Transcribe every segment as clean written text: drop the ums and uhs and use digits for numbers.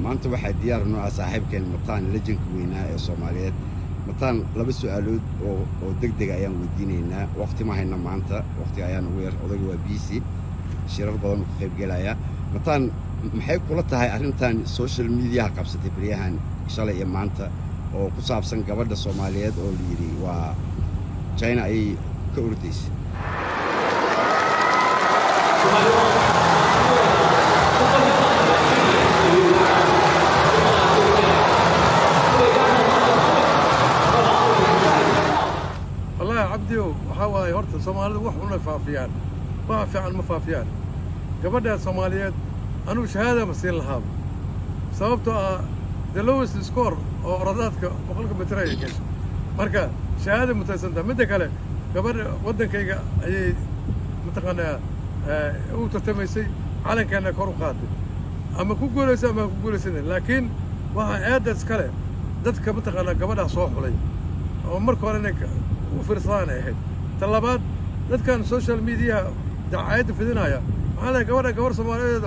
maanta waxaa diyaar noo ah saaxiibkeen mataan lejanka weynaa ee Soomaaliyeed mataan laba su'aalood oo degdeg ayaan weydiinaynaa waqti ma hayna maanta waqti ayaan ugu yar odayga waa busy shirar badan ku qayb galaya mataan maxay kula tahay arrintan social media qabsatay bariyahan shalay iyo maanta oo ku saabsan gabadha Soomaaliyeed oo la yiri waa China ay ka urdaysay عبديو وحاول هرت الصومالي وحنا فافيان ما في عن مفافيان قبل الصوماليات أنا شهادة مسير الهاب سببته دلوس سكور أو راداتك وخلق بتريك إيش مركا شهادة متسندة مدة كله قبل ودن كيجا أي متقنة أو تتميسي على كأنه كرو قاتل أما كقول لسه ما كقول سنة لكن وعادة سكله دتك متقنة قبلها صوح لي ومركو أنك وفرصانة هيك طلبات كان سوشيال ميديا دعاية في دنيا على قبر سوماليد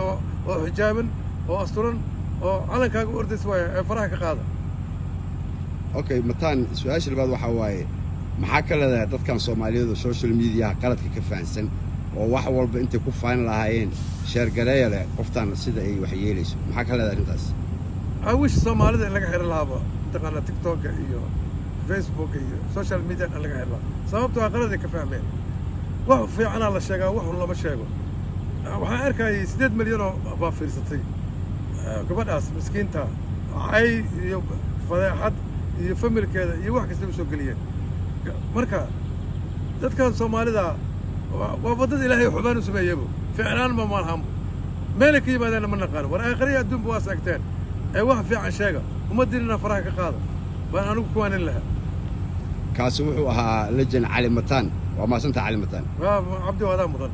وحجابن وأسطورن وعلى كأورد سوية فرح كقاعدة. أوكي متان سؤال اللي بعد وحواي محاكى لذا كان سوماليد وسوشيال ميديا قالت كفانسن وواحد أنت كفان لهاين شهر قراية له قفتان السيدة أي وحييليس محاكى لذا أنتاس. أوش سوماليد اللي غير الهابة تقنا تيك توك إيوه فيسبوك سوشيال ميديا اللي غير لا سببتها قلدي كفاهمين وحو في عنا الله شيغا وحو الله ما شيغو waxaan arkay 8 milyan oo baa fiirsatay gabadhaas miskiinta ay iyo fadeexad iyo familkeeda iyo wax kasta soo galiyeen marka dadkan Soomaalida waa wadada Ilaahay xubaan u sameeyay ficnaan ma marham meelka yimaadana ma naqaan war aakhiriya adduun baa saagteen ay wax fiican sheega uma dirina faraha ka qaada baan anigu ku aanin lahaa kaasi wuxuu ahaa lejan cali mataan waa ma santa cali mataan waa abdi wada mudan